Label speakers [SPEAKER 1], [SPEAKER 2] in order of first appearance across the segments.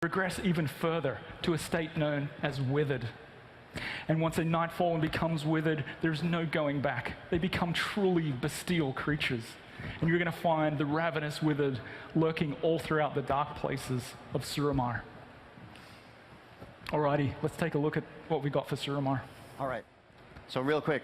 [SPEAKER 1] regress even further to a state known as withered. And once a Nightfallen becomes withered, there's no going back. They become truly bestial creatures. And you're going to find the ravenous withered lurking all throughout the dark places of Suramar. Alrighty, let's take a look at what we got for Suramar.
[SPEAKER 2] All right. So real quick,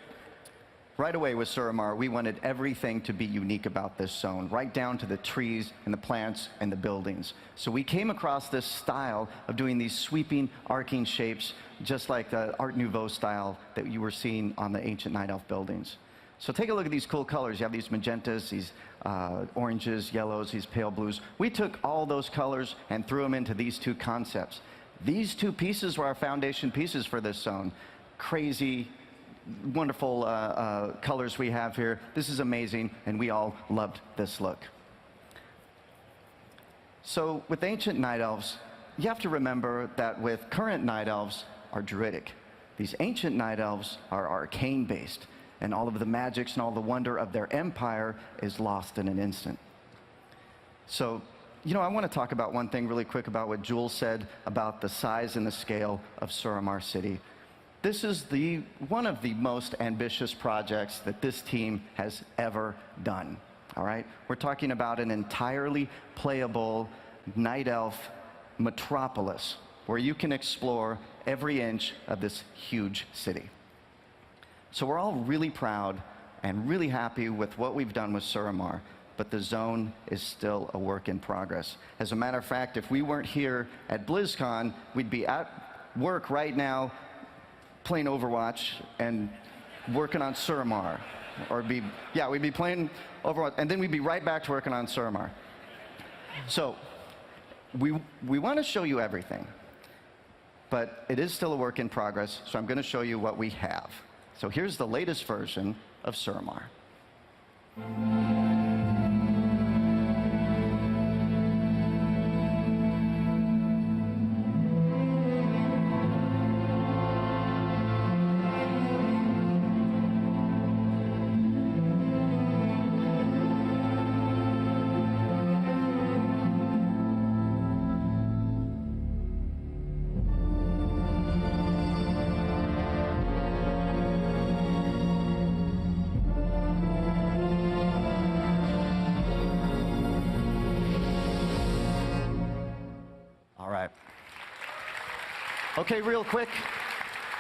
[SPEAKER 2] right away with Suramar, we wanted everything to be unique about this zone, right down to the trees and the plants and the buildings. So we came across this style of doing these sweeping, arcing shapes, just like the Art Nouveau style that you were seeing on the ancient Night Elf buildings. So take a look at these cool colors. You have these magentas, these oranges, yellows, these pale blues. We took all those colors and threw them into these two concepts. These two pieces were our foundation pieces for this zone. Crazy, wonderful colors we have here. This is amazing, and we all loved this look. So with ancient Night Elves, you have to remember that with current Night Elves are druidic. These ancient Night Elves are arcane-based, and all of the magics and all the wonder of their empire is lost in an instant. So, you know, I want to talk about one thing really quick about what Jules said about the size and the scale of Suramar City. This is one of the most ambitious projects that this team has ever done, all right? We're talking about an entirely playable Night Elf metropolis where you can explore every inch of this huge city. So we're all really proud and really happy with what we've done with Suramar, but the zone is still a work in progress. As a matter of fact, if we weren't here at BlizzCon, we'd be at work right now playing Overwatch and working on Suramar. Or we'd be playing Overwatch, and then we'd be right back to working on Suramar. So we want to show you everything, but it is still a work in progress, so I'm going to show you what we have. So here's the latest version of Suramar. Okay, real quick,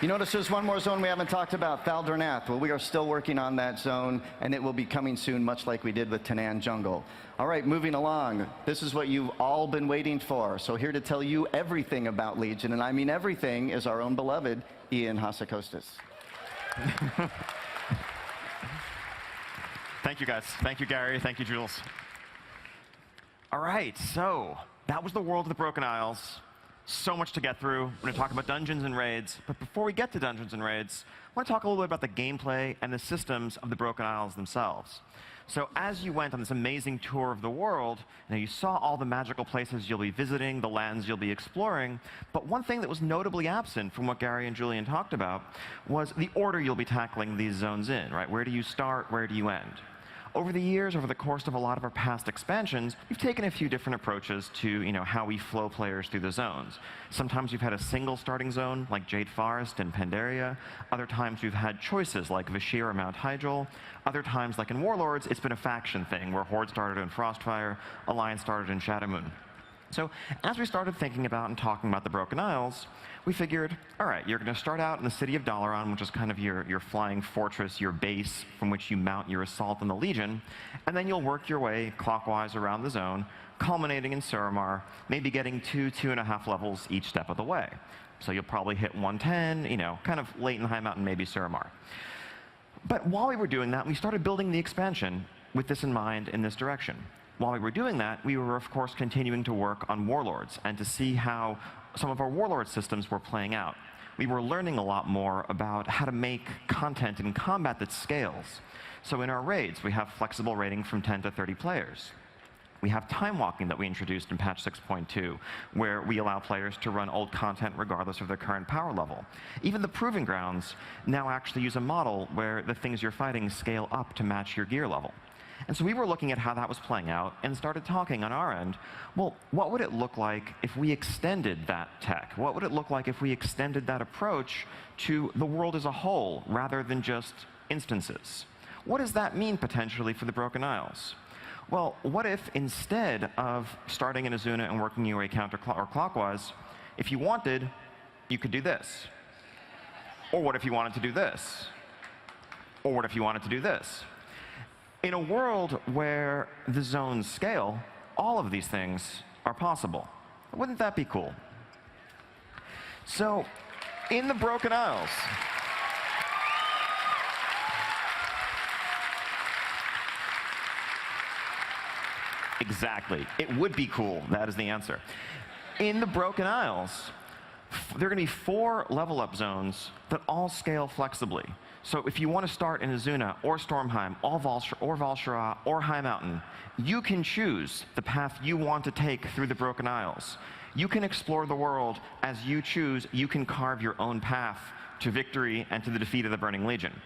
[SPEAKER 2] you notice there's one more zone we haven't talked about, Thaldranath. Well, we are still working on that zone, and it will be coming soon, much like we did with Tanan Jungle. All right, moving along. This is what you've all been waiting for. So here to tell you everything about Legion, and I mean everything, is our own beloved Ian Hassakostas.
[SPEAKER 3] Thank you, guys. Thank you, Gary. Thank you, Jules. All right, so that was the world of the Broken Isles. So much to get through. We're going to talk about dungeons and raids. But before we get to dungeons and raids, I want to talk a little bit about the gameplay and the systems of the Broken Isles themselves. So as you went on this amazing tour of the world, you saw all the magical places you'll be visiting, the lands you'll be exploring. But one thing that was notably absent from what Gary and Julian talked about was the order you'll be tackling these zones in, right? Where do you start? Where do you end? Over the years, over the course of a lot of our past expansions, we've taken a few different approaches to how we flow players through the zones. Sometimes we've had a single starting zone, like Jade Forest and Pandaria. Other times we've had choices, like Vashir or Mount Hyjal. Other times, like in Warlords, it's been a faction thing, where Horde started in Frostfire, Alliance started in Shadowmoon. So as we started thinking about and talking about the Broken Isles, we figured, all right, you're going to start out in the city of Dalaran, which is kind of your flying fortress, your base from which you mount your assault on the Legion, and then you'll work your way clockwise around the zone, culminating in Suramar, maybe getting 2.5 levels each step of the way. So you'll probably hit 110, kind of late in High Mountain, maybe Suramar. But while we were doing that, we started building the expansion with this in mind in this direction. While we were doing that, we were, of course, continuing to work on Warlords and to see how some of our Warlord systems were playing out. We were learning a lot more about how to make content in combat that scales. So in our raids, we have flexible raiding from 10 to 30 players. We have time walking that we introduced in patch 6.2, where we allow players to run old content regardless of their current power level. Even the Proving Grounds now actually use a model where the things you're fighting scale up to match your gear level. And so we were looking at how that was playing out and started talking on our end, well, what would it look like if we extended that tech? What would it look like if we extended that approach to the world as a whole rather than just instances? What does that mean potentially for the Broken Isles? Well, what if instead of starting in Azuna and working your way counterclockwise, if you wanted, you could do this? Or what if you wanted to do this? Or what if you wanted to do this? In a world where the zones scale, all of these things are possible. Wouldn't that be cool? So, in the Broken Isles, exactly. It would be cool. That is the answer. In the Broken Isles, there are going to be 4 level-up zones that all scale flexibly. So if you want to start in Azuna, or Stormheim, or Val'sharah, or High Mountain, you can choose the path you want to take through the Broken Isles. You can explore the world as you choose. You can carve your own path to victory and to the defeat of the Burning Legion.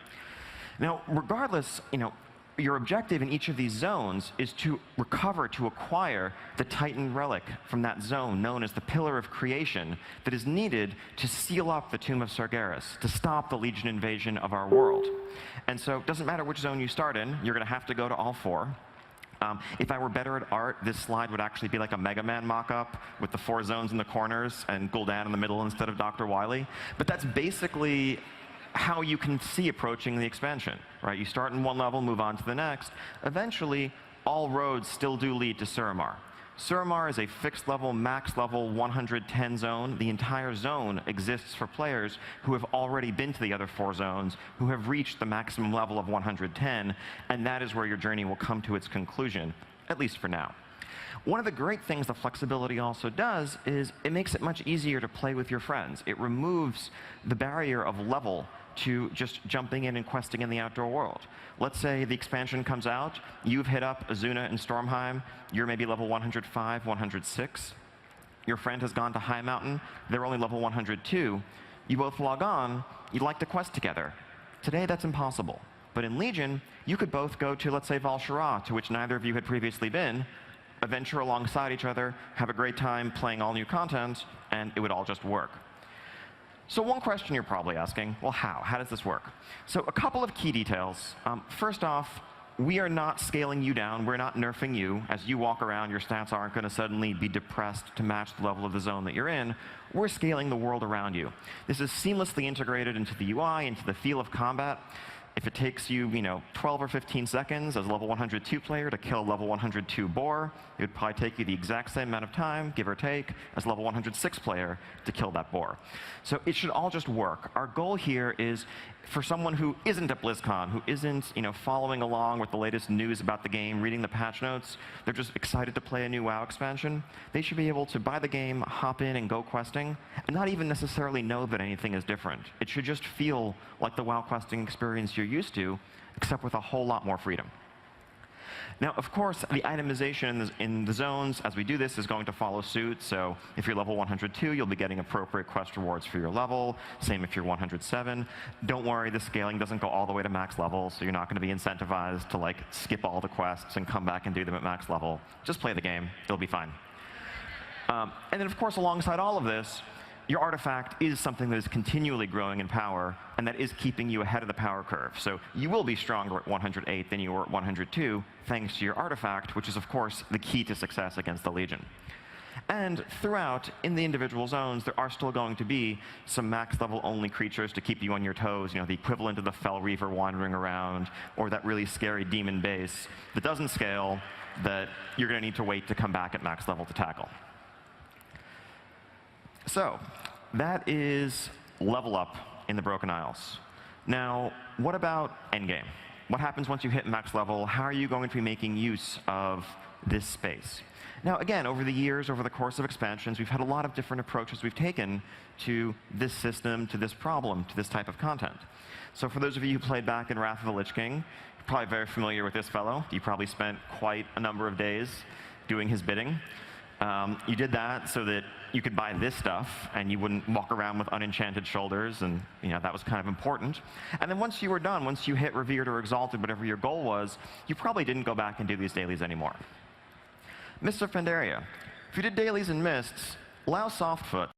[SPEAKER 3] Now, regardless, your objective in each of these zones is to recover, to acquire the Titan relic from that zone known as the Pillar of Creation that is needed to seal up the Tomb of Sargeras, to stop the Legion invasion of our world. And so it doesn't matter which zone you start in, you're going to have to go to all 4. If I were better at art, this slide would actually be like a Mega Man mock-up with the 4 zones in the corners and Gul'dan in the middle instead of Dr. Wily. But that's basically how you can see approaching the expansion, right? You start in one level, move on to the next. Eventually, all roads still do lead to Suramar. Suramar is a fixed level, max level 110 zone. The entire zone exists for players who have already been to the other 4 zones, who have reached the maximum level of 110, and that is where your journey will come to its conclusion, at least for now. One of the great things the flexibility also does is it makes it much easier to play with your friends. It removes the barrier of level to just jumping in and questing in the outdoor world. Let's say the expansion comes out, you've hit up Azuna and Stormheim, you're maybe level 105, 106. Your friend has gone to High Mountain, they're only level 102. You both log on, you'd like to quest together. Today, that's impossible. But in Legion, you could both go to, let's say, Val'sharah, to which neither of you had previously been, adventure alongside each other, have a great time playing all new content, and it would all just work. So one question you're probably asking, well, how? How does this work? So a couple of key details. First off, we are not scaling you down. We're not nerfing you. As you walk around, your stats aren't going to suddenly be depressed to match the level of the zone that you're in. We're scaling the world around you. This is seamlessly integrated into the UI, into the feel of combat. If it takes you, 12 or 15 seconds as a level 102 player to kill a level 102 boar, it would probably take you the exact same amount of time, give or take, as a level 106 player to kill that boar. So it should all just work. Our goal here is for someone who isn't at BlizzCon, who isn't, following along with the latest news about the game, reading the patch notes, they're just excited to play a new WoW expansion. They should be able to buy the game, hop in and go questing, and not even necessarily know that anything is different. It should just feel like the WoW questing experience you're used to, except with a whole lot more freedom. Now, of course, the itemization in the zones as we do this is going to follow suit. So if you're level 102, you'll be getting appropriate quest rewards for your level. Same if you're 107. Don't worry, the scaling doesn't go all the way to max level, so you're not going to be incentivized to skip all the quests and come back and do them at max level. Just play the game. It'll be fine. And then, of course, alongside all of this, your artifact is something that is continually growing in power, and that is keeping you ahead of the power curve. So you will be stronger at 108 than you were at 102, thanks to your artifact, which is, of course, the key to success against the Legion. And throughout, in the individual zones, there are still going to be some max-level only creatures to keep you on your toes, the equivalent of the Fel Reaver wandering around, or that really scary demon base that doesn't scale, that you're going to need to wait to come back at max level to tackle. So that is level up in the Broken Isles. Now, what about endgame? What happens once you hit max level? How are you going to be making use of this space? Now, again, over the years, over the course of expansions, we've had a lot of different approaches we've taken to this system, to this problem, to this type of content. So for those of you who played back in Wrath of the Lich King, you're probably very familiar with this fellow. You probably spent quite a number of days doing his bidding. You did that so that you could buy this stuff, and you wouldn't walk around with unenchanted shoulders, and that was kind of important. And then once you were done, once you hit Revered or Exalted, whatever your goal was, you probably didn't go back and do these dailies anymore. Mists of Pandaria. If you did dailies in Mists, allow Softfoot